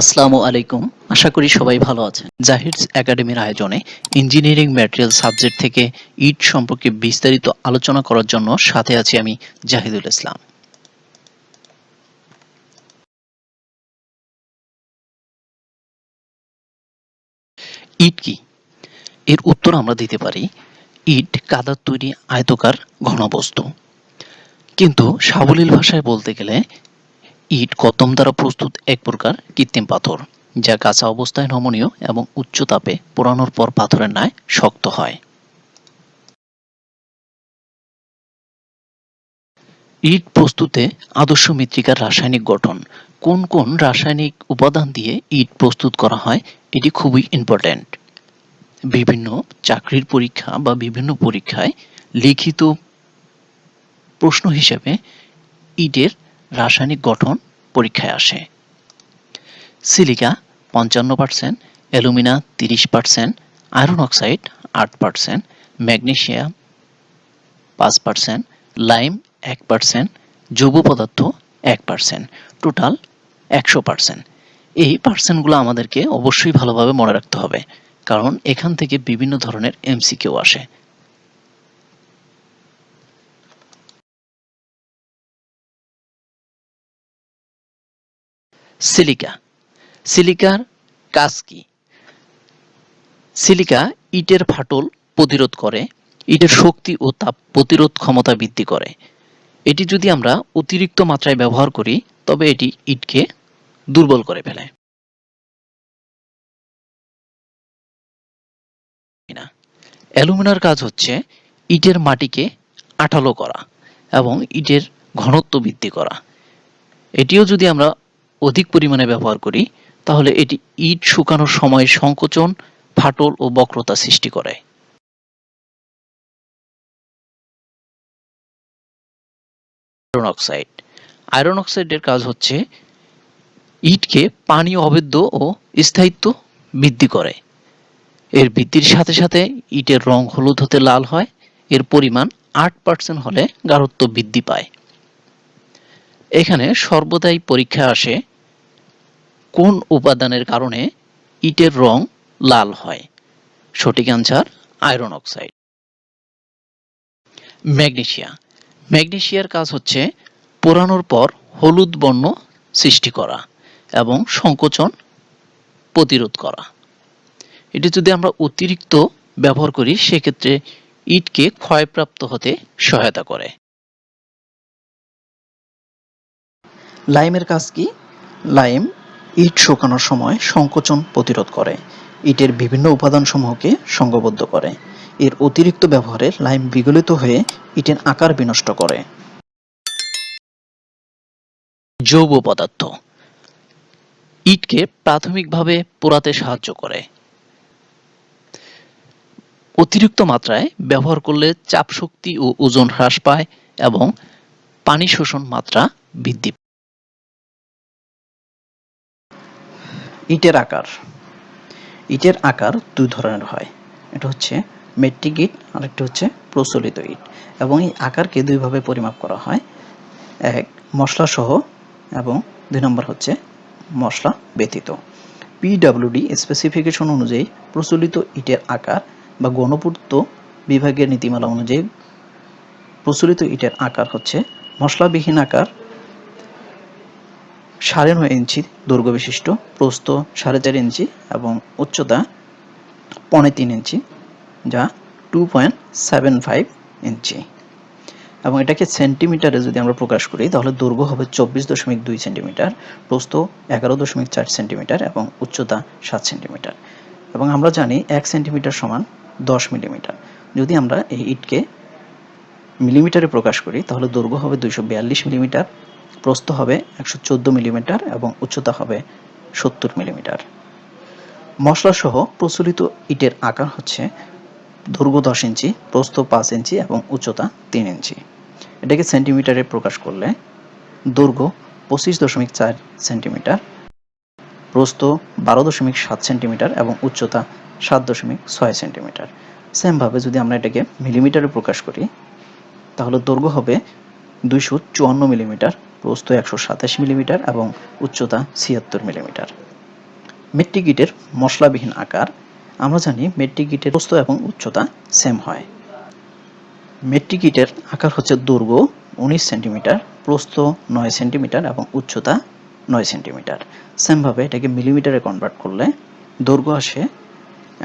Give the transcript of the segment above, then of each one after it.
আসসালামু আলাইকুম। আশা করি সবাই ভালো আছেন। জাহিদস একাডেমির আয়োজনে ইঞ্জিনিয়ারিং ম্যাটেরিয়াল সাবজেক্ট থেকে ইট সম্পর্কে বিস্তারিত আলোচনা করার জন্য সাথে আছি আমি জাহিদুল ইসলাম। ইট কি? এর উত্তর আমরা দিতে পারি ইট কাদার তৈরি আয়তাকার ঘনবস্তু। কিন্তু সাবলীল ভাষায় বলতে গেলে ইট গতম দ্বারা প্রস্তুত এক প্রকার কৃত্রিম পাথর, যা কাঁচা অবস্থায় নমনীয় এবং উচ্চ তাপে পোড়ানোর পর পাথরের ন্যায় শক্ত হয়। ইট প্রস্তুতে আদর্শ মৃত্তিকার রাসায়নিক গঠন। কোন কোন রাসায়নিক উপাদান দিয়ে ইট প্রস্তুত করা হয় এটি খুবই ইম্পর্ট্যান্ট। বিভিন্ন চাকরির পরীক্ষা বা বিভিন্ন পরীক্ষায় লিখিত প্রশ্ন হিসেবে ইটের রাসায়নিক গঠন পরীক্ষায় আসে। Silica ৫৫%, alumina ৩০%, iron oxide ৮%, magnesium ৫%, lime ১%, জৈব পদার্থ ১%, টোটাল ১০০%। এই পার্সেন্টগুলো আমাদেরকে অবশ্যই ভালোভাবে মনে রাখতে হবে, কারণ এখান থেকে বিভিন্ন ধরনের এমসিকিউ আসে। সিলিকা। সিলিকার কাজ কি? সিলিকা ইটের ফাটল প্রতিরোধ করে, ইটের শক্তি ও তাপ প্রতিরোধ ক্ষমতা বৃদ্ধি করে। এটি যদি আমরা অতিরিক্ত মাত্রায় ব্যবহার করি তবে এটি ইটকে দুর্বল করে ফেলে। অ্যালুমিনার কাজ হচ্ছে ইটের মাটিকে আঠালো করা এবং ইটের ঘনত্ব বৃদ্ধি করা। এটিও যদি আমরা অধিক পরিমাণে ব্যবহার করি তাহলে এটি ইট শুকানোর সময় সংকোচন, ফাটল ও বক্রতা সৃষ্টি করে। Iron oxide. আয়রন অক্সাইডের কাজ হচ্ছে ইটকে পানি অবেদ্য ও স্থায়িত্ব বৃদ্ধি করে। এর বৃদ্ধির সাথে সাথে ইটের রং হলুদ হতে লাল হয়। এর পরিমাণ ৮% হলে গাঢ়ত্ব বৃদ্ধি পায়। এখানে সর্বদাই পরীক্ষায় আসে কোন উপাদানের কারণে ইটের রং লাল হয়। সঠিক অ্যান্সার আয়রন অক্সাইড। ম্যাগনেসিয়া। ম্যাগনেসিয়ার কাজ হচ্ছে পোড়ানোর পর হলুদ বর্ণ সৃষ্টি করা এবং সংকোচন প্রতিরোধ করা। এটি যদি আমরা অতিরিক্ত ব্যবহার করি সেক্ষেত্রে ইটকে ক্ষয়প্রাপ্ত হতে সহায়তা করে। লাইমের কাজ কি? লাইম ইট শুকানোর সময় সংকোচন প্রতিরোধ করে, ইটের বিভিন্ন উপাদানসমূহকে সংঘবদ্ধ করে। এর অতিরিক্ত ব্যবহারে লাইম বিগলিত হয়ে ইটের আকার বিনষ্ট করে। জৈব পদার্থ ইটকে প্রাথমিকভাবে পোড়াতে সাহায্য করে। অতিরিক্ত মাত্রায় ব্যবহার করলে চাপ শক্তি ও ওজন হ্রাস পায় এবং পানি শোষণ মাত্রা বৃদ্ধি পায়। ইটের আকার। ইটের আকার দুই ধরনের হয়। এটা হচ্ছে মেট্রিক ইট আর একটা হচ্ছে প্রচলিত ইট, এবং এই আকারকে দুইভাবে পরিমাপ করা হয়। এক, মশলা সহ, এবং ২ নম্বর হচ্ছে মশলা ব্যতীত। পিডব্লিউডি স্পেসিফিকেশন অনুযায়ী প্রচলিত ইটের আকার বা গণপূর্ত বিভাগের নীতিমালা অনুযায়ী প্রচলিত ইটের আকার হচ্ছে মশলাবিহীন আকার ৯.৫ ইঞ্চি দৈর্ঘ্য বিশিষ্ট, প্রস্থ ৪.৫ ইঞ্চি এবং উচ্চতা ৩.৫ ইঞ্চি, যা 2.75 ইঞ্চি। এবং এটাকে সেন্টিমিটারে যদি আমরা প্রকাশ করি তাহলে দৈর্ঘ্য হবে ২৪.২ সেন্টিমিটার, প্রস্থ ১১.৪ সেন্টিমিটার এবং উচ্চতা ৭ সেন্টিমিটার। এবং আমরা জানি ১ সেন্টিমিটার সমান ১০ মিলিমিটার। যদি আমরা এই ইটকে মিলিমিটারে প্রকাশ করি তাহলে দৈর্ঘ্য হবে ২৪২ মিলিমিটার, প্রস্থ হবে ১১৪ মিলিমিটার এবং উচ্চতা হবে ৭০ মিলিমিটার। মশলাসহ প্রচলিত ইটের আকার হচ্ছে দৈর্ঘ্য ১০ ইঞ্চি, প্রস্থ ৫ ইঞ্চি এবং উচ্চতা ৩ ইঞ্চি। এটাকে সেন্টিমিটারে প্রকাশ করলে দৈর্ঘ্য ২৫.৪ সেন্টিমিটার, প্রস্থ ১২.৭ সেন্টিমিটার এবং উচ্চতা ৭.৬ সেন্টিমিটার। সেমভাবে যদি আমরা এটাকে মিলিমিটারে প্রকাশ করি তাহলে দৈর্ঘ্য হবে ২৫৪ মিলিমিটার, প্রস্থ ১২৭ মিলিমিটার এবং উচ্চতা ৭৬ মিলিমিটার। মেট্রিক ইটের মশলাবিহীন আকার। আমরা জানি মেট্রিক ইটের প্রস্থ এবং উচ্চতা সেম হয়। মেট্রিক ইটের আকার হচ্ছে দৈর্ঘ্য 19 সেন্টিমিটার, প্রস্থ 9 সেন্টিমিটার এবং উচ্চতা 9 সেন্টিমিটার। সেমভাবে এটাকে মিলিমিটারে কনভার্ট করলে দৈর্ঘ্য আসে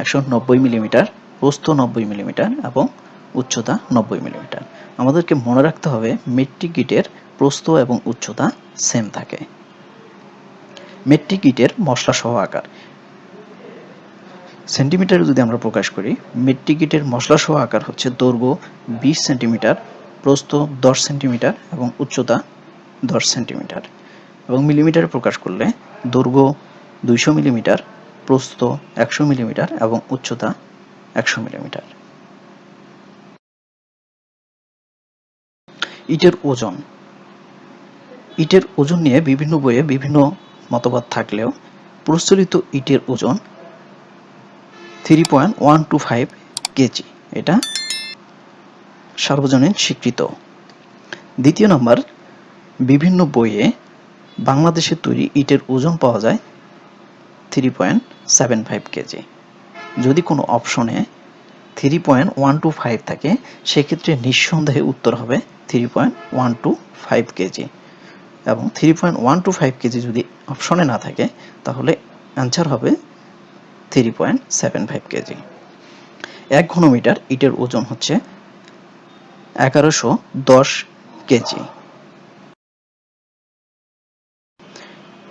190 মিলিমিটার, প্রস্থ 90 মিলিমিটার এবং উচ্চতা 90 মিলিমিটার। আমাদেরকে মনে রাখতে হবে মেট্রিক ইটের প্রস্থ এবং উচ্চতা সেম থাকে। মেট্রিক ইটের মশলা সহ আকার। সেন্টিমিটারে যদি আমরা প্রকাশ করি, মেট্রিক ইটের মশলা সহ আকার হচ্ছে দৈর্ঘ্য 20 সেন্টিমিটার, প্রস্থ 10 সেন্টিমিটার এবং উচ্চতা 10 সেন্টিমিটার। এবং মিলিমিটারে প্রকাশ করলে দৈর্ঘ্য 200 মিলিমিটার, প্রস্থ 100 মিলিমিটার এবং উচ্চতা 100 মিলিমিটার। ইটের ওজন। ইটের ওজন নিয়ে বিভিন্ন বইয়ে বিভিন্ন মতবাদ থাকলেও প্রচলিত ইটের ওজন 3.125 কেজি। এটা সার্বজনীন স্বীকৃত। দ্বিতীয় নম্বর, বিভিন্ন বইয়ে বাংলাদেশে তৈরি ইটের ওজন পাওয়া যায় 3.75 কেজি। যদি কোনো অপশনে 3.125 থাকে, সেক্ষেত্রে নিঃসন্দেহে উত্তর হবে 3.125 কেজি। এবং 3.125 কেজি যদি অপশনে না থাকে, তাহলে অ্যান্সার হবে 3.75 কেজি। 1 ঘনমিটার ইটের ওজন হচ্ছে 1110 কেজি।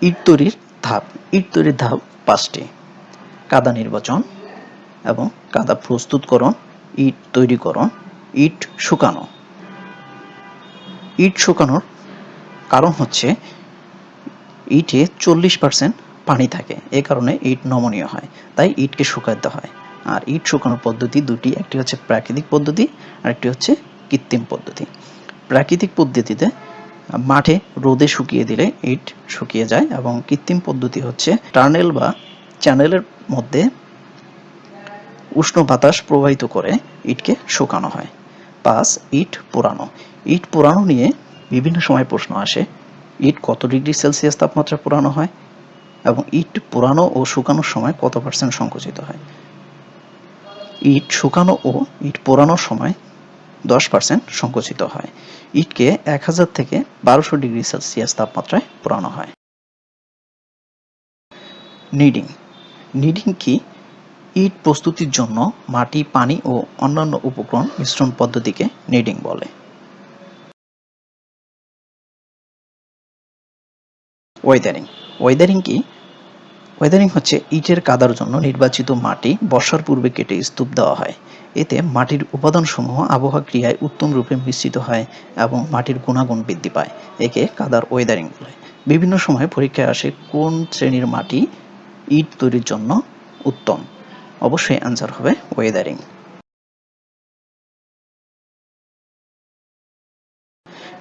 ইট তৈরির ধাপ। ইট তৈরির ধাপ 5টি: কাদা নির্বাচন এবং কাদা প্রস্তুতকরণ, ইট তৈরিকরণ, ইট শুকানো। ইট শুকানোর কারণ হচ্ছে ইটে 40% পানি থাকে, এ কারণে ইট নমনীয় হয়, তাই ইটকে শুকাতে হয়। আর ইট শুকানোর পদ্ধতি দুটি, একটি হচ্ছে প্রাকৃতিক পদ্ধতি আর একটি হচ্ছে কৃত্রিম পদ্ধতি। প্রাকৃতিক পদ্ধতিতে মাঠে রোদে শুকিয়ে দিলে ইট শুকিয়ে যায়, এবং কৃত্রিম পদ্ধতি হচ্ছে টানেল বা চ্যানেলের মধ্যে উষ্ণ বাতাস প্রবাহিত করে ইটকে শুকানো হয়। 5. ইট পোড়ানো। ইট পোড়ানো নিয়ে বিভিন্ন সময় প্রশ্ন আসে। ইট কত ডিগ্রি সেলসিয়াস তাপমাত্রা পোড়ানো হয় এবং ইট পোড়ানো ও শুকানোর সময় কত % সংকুচিত হয়? ইট শুকানো ও ইট পোড়ানোর সময় 10% সংকুচিত হয়। ইটকে 1000 থেকে 1200 ডিগ্রি সেলসিয়াস তাপমাত্রায় পোড়ানো হয়। নিডিং। নিডিং কি? ইট প্রস্তুতির জন্য মাটি, পানি ও অন্যান্য উপকরণ মিশ্রণ পদ্ধতিকে নিডিং বলে। ওয়েদারিং। ওয়েদারিং কি? ওয়েদারিং হচ্ছে ইটের কাদার জন্য নির্বাচিত মাটি বর্ষার পূর্বে কেটে স্তূপ দেওয়া হয়। এতে মাটির উপাদানসমূহ আবহাওয়া ক্রিয়ায় উত্তম রূপে মিশ্রিত হয় এবং মাটির গুণাগুণ বৃদ্ধি পায়। একে কাদার ওয়েদারিং বলে। বিভিন্ন সময় পরীক্ষায় আসে কোন শ্রেণীর মাটি ইট তৈরির জন্য উত্তম? অবশ্যই অ্যান্সার হবে ওয়েদারিং।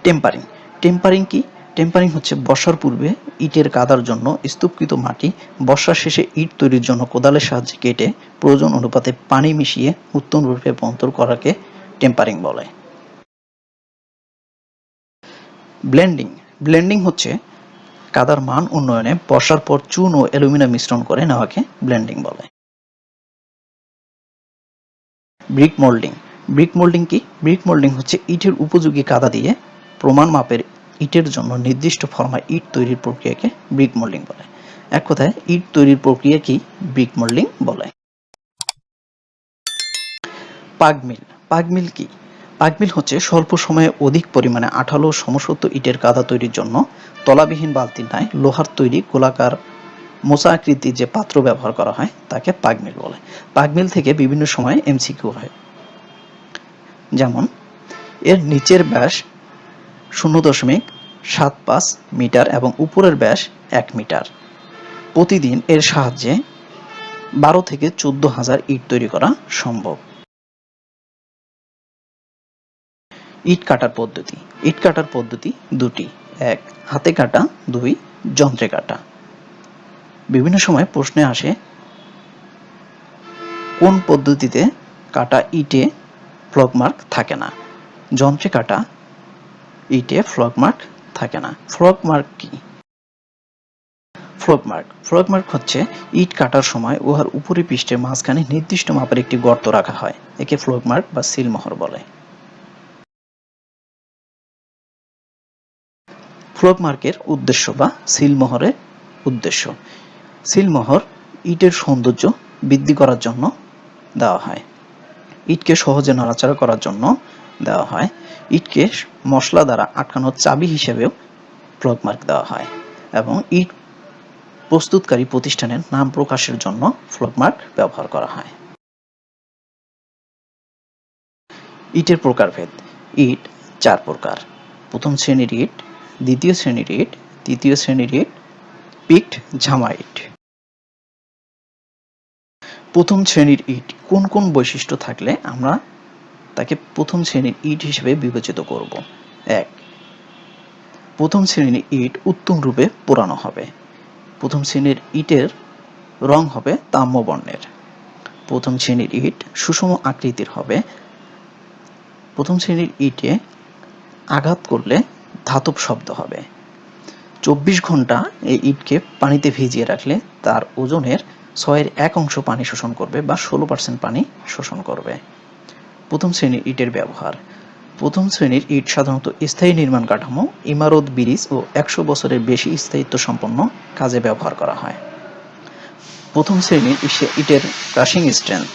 টেম্পারিং। টেম্পারিং কি? টেম্পারিং হচ্ছে বর্ষার পূর্বে ইটের কাদার জন্য স্তূপকৃত মাটি বর্ষার শেষে ইট তৈরির জন্য কোদালের সাহায্যে কেটে প্রয়োজন অনুপাতে পানি মিশিয়ে উত্তম রূপে রূপান্তর করাকে টেম্পারিং বলে। ব্লেন্ডিং। ব্লেন্ডিং হচ্ছে কাদার মান উন্নয়নে বর্ষার পর চুন ও অ্যালুমিনিয়াম মিশ্রণ করে নেওয়াকে ব্লেন্ডিং বলে। Brick moulding. ব্রিক মোল্ডিং কি? ব্রিক মোল্ডিং হচ্ছে ইটের উপযোগী কাদা দিয়ে প্রমাণ মাপের ইটের জন্য নির্দিষ্ট ফর্মায় ইট তৈরির প্রক্রিয়াকে ব্রিক মোল্ডিং বলে। এক কথায় ইট তৈরির প্রক্রিয়া কি ব্রিক মোল্ডিং বলে। পাগ মিল। পাগ মিল কি? পাগ মিল হচ্ছে স্বল্প সময়ে অধিক পরিমাণে আঠালো সমসত্ব ইটের কাদা তৈরির জন্য তলাবিহীন বালতির ন্যায় লোহার তৈরি গোলাকার মোচা আকৃতির যে পাত্র ব্যবহার করা হয় তাকে পাগ মিল বলে। পাগ মিল থেকে বিভিন্ন সময়ে এমসিকিউ হয়। যেমন, এর নিচের ব্যাস 0.75 মিটার এবং উপরের ব্যাস 1 মিটার। প্রতিদিন এর সাহায্যে 12 থেকে 14,000 ইট তৈরি করা সম্ভব। ইট কাটার পদ্ধতি। ইট কাটার পদ্ধতি দুটি: 1. হাতে কাটা, 2. যন্ত্রে কাটা। বিভিন্ন সময় প্রশ্নে আসে কোন পদ্ধতিতে কাটা ইটে ফ্লগ মার্ক থাকে না? যন্ত্রে কাটা ইটে ফ্লগ মার্ক থাকে না। ফ্লগ মার্ক কি? ফ্লগ মার্ক হচ্ছে ইট কাটার সময় উহার উপরি পৃষ্ঠের মাঝখানে নির্দিষ্ট মাপের একটি গর্ত রাখা হয়, একে ফ্লগ মার্ক বা সিলমোহর বলে। ফ্লগ মার্কের উদ্দেশ্য বা সিলমোহরের উদ্দেশ্য: সিলমোহর ইটের সৌন্দর্য বৃদ্ধি করার জন্য দেওয়া হয়, ইটকে সহজে নাড়াচাড়া করার জন্য দেওয়া হয়, ইটকে মশলা দ্বারা আটকানোর চাবি হিসেবেও ফ্লগ মার্ক দেওয়া হয়, এবং ইট প্রস্তুতকারী প্রতিষ্ঠানের নাম প্রকাশের জন্য ফ্লগ মার্ক ব্যবহার করা হয়। ইটের প্রকারভেদ: ইট 4 প্রকার। প্রথম শ্রেণীর ইট, দ্বিতীয় শ্রেণীর ইট, তৃতীয় শ্রেণীর ইট, পিকড ঝামা ইট। প্রথম শ্রেণীর ইট কোন কোন বৈশিষ্ট্য থাকলে আমরা তাকে প্রথম শ্রেণীর ইট হিসেবে বিবেচিত করব? 1. প্রথম শ্রেণীর ইট উত্তম রূপে পোড়ানো হবে। প্রথম শ্রেণীর ইটের রং হবে তাম্র বর্ণের। প্রথম শ্রেণীর ইট সুষম আকৃতির হবে। প্রথম শ্রেণীর ইটে আঘাত করলে ধাতব শব্দ হবে। 24 ঘন্টা এই ইটকে পানিতে ভিজিয়ে রাখলে তার ওজনের 1/6 পানি শোষণ করবে বা 16% পানি শোষণ করবে। প্রথম শ্রেণীর ইটের ব্যবহার: প্রথম শ্রেণীর ইট সাধারণত স্থায়ী নির্মাণ কাঠামো, ইমারত, ব্রিজ ও 100 বছরের বেশি স্থায়িত্ব সম্পন্ন কাজে ব্যবহার করা হয়। প্রথম শ্রেণীর ইটের ক্রাশিং স্ট্রেংথ: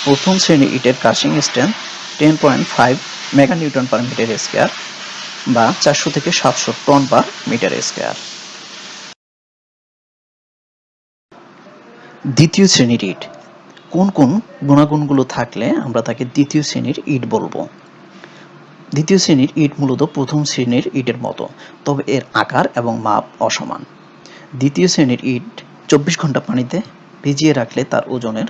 প্রথম শ্রেণীর ইটের crushing strength 10.5 meganewton per metre square বা 400 থেকে 700 টন পার মিটার স্কয়ার। দ্বিতীয় শ্রেণীর ইট কোন কোন গুণাগুণগুলো থাকলে আমরা তাকে দ্বিতীয় শ্রেণীর ইট বলবো? দ্বিতীয় শ্রেণীর ইট মূলত প্রথম শ্রেণীর ইটের মতো, তবে এর আকার এবং মাপ অসমান। দ্বিতীয় শ্রেণীর ইট 24 ঘন্টা পানিতে ভিজিয়ে রাখলে তার ওজনের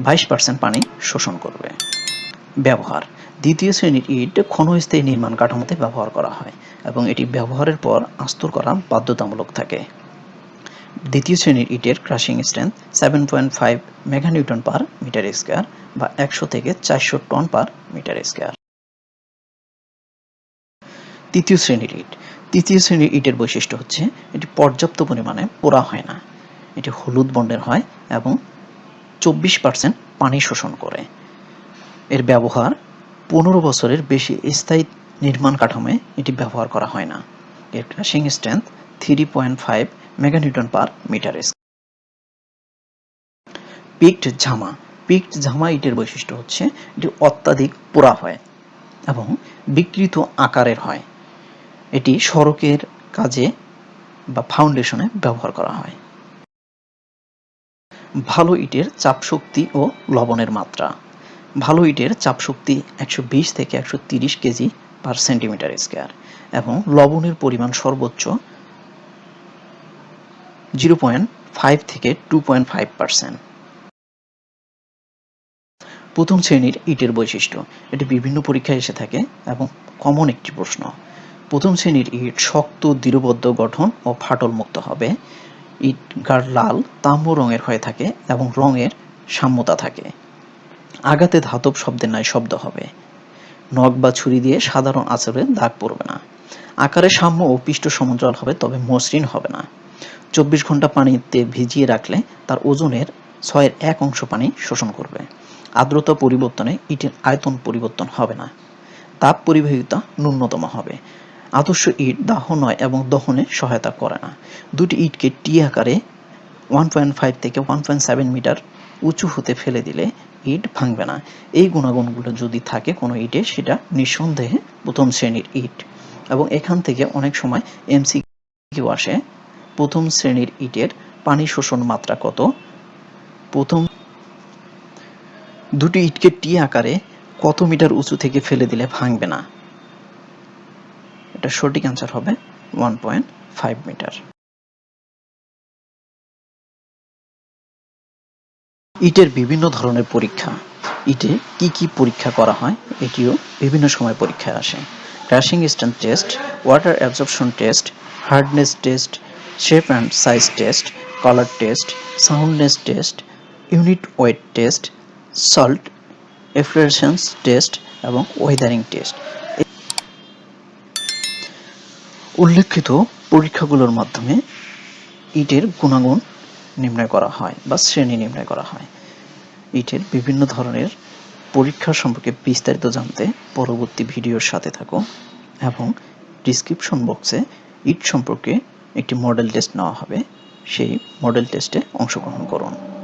22% পানি শোষণ করবে। ব্যবহার: দ্বিতীয় শ্রেণীর ইট ক্ষণস্থায়ী নির্মাণ কাঠামোতে ব্যবহার করা হয় এবং এটি ব্যবহারের পর আস্তর করা বাধ্যতামূলক থাকে। দ্বিতীয় শ্রেণীর ইটের crushing strength 7.5 meganewton per metre square বা 100 থেকে 400 টন পার মিটার স্কয়ার। তৃতীয় শ্রেণীর ইট: তৃতীয় শ্রেণীর ইটের বৈশিষ্ট্য হচ্ছে এটি পর্যাপ্ত পরিমাণে পোড়া হয় না, এটি হলুদ বর্ণের হয় এবং 24% পানি শোষণ করে। এর ব্যবহার 15 বছরের বেশি স্থায়ী নির্মাণ কাঠামোয় এটি ব্যবহার করা হয় না। এর crushing strength 3.5 meganewton per metre square. Picked ঝামা: পিকড ঝামা ইটের বৈশিষ্ট্য হচ্ছে এটি অত্যাধিক পোড়া হয় এবং বিকৃত আকারের হয়। এটি সড়কের কাজে বা ফাউন্ডেশনে ব্যবহার করা হয়। ভালো ইটের চাপ শক্তি ও লবণের মাত্রা: ভালো ইটের চাপ শক্তি 120 থেকে 130 কেজি পার সেন্টিমিটার স্কয়ার এবং লবণের পরিমাণ সর্বোচ্চ 0.5 থেকে 2.5%। প্রথম শ্রেণীর ইটের বৈশিষ্ট্য: এটি বিভিন্ন পরীক্ষায় এসে থাকে এবং কমন একটি প্রশ্ন। প্রথম শ্রেণীর ইট শক্ত, দৃঢ়বদ্ধ গঠন ও ফাটল মুক্ত হবে। ইট গাঢ় লাল, তাম্র রঙের হয়ে থাকে এবং রঙের সাম্যতা থাকে। আঘাতে ধাতব শব্দের ন্যায় শব্দ হবে। নখ বা ছুরি দিয়ে সাধারণ আঁচড়ে দাগ পড়বে না। আকারে সাম্য ও পৃষ্ঠ সমান্তরাল হবে, তবে মসৃণ হবে না। 24 ঘন্টা পানিতে ভিজিয়ে রাখলে তার ওজনের 1/6 পানি শোষণ করবে। আর্দ্রতা পরিবর্তনে ইটের আয়তন পরিবর্তন হবে না। তাপ পরিবাহিতা ন্যূনতম হবে। আদর্শ ইট দাহ নয় এবং দহনে সহায়তা করে না। দুটি ইটকে টি আকারে 1.5 থেকে 1.7 মিটার উঁচু হতে ফেলে দিলে ইট ভাঙবে না। এই গুণাগুণগুলো যদি থাকে কোনো ইটে, সেটা নিঃসন্দেহে প্রথম শ্রেণীর ইট। এবং এখান থেকে অনেক সময় এমসিকিউ আসে, প্রথম শ্রেণীর ইটের পানি শোষণ মাত্রা কত? দুটি ইটকে টি আকারে কত মিটার উঁচু থেকে ফেলে দিলে ভাঙবে না? এটা সঠিক অ্যান্সার হবে 1.5 মিটার। ইটের বিভিন্ন ধরনের পরীক্ষা: ইটে কি কি পরীক্ষা করা হয় এটিও বিভিন্ন সময় পরীক্ষায় আসে। Crushing strength test, water absorption test, hardness test, shape and size test, colour test, soundness test, unit weight test, salt efflorescence test এবং ওয়েদারিং টেস্ট। উল্লেখিত পরীক্ষাগুলোর মাধ্যমে ইটের গুণাগুণ নির্ণয় করা হয় বা শ্রেণী নির্ণয় করা হয়। ইটের বিভিন্ন ধরনের পরীক্ষা সম্পর্কে বিস্তারিত জানতে পরবর্তী ভিডিওর সাথে থাকো এবং ডিসক্রিপশন বক্সে ইট সম্পর্কে একটি মডেল টেস্ট নেওয়া হবে, সেই মডেল টেস্টে অংশগ্রহণ করুন।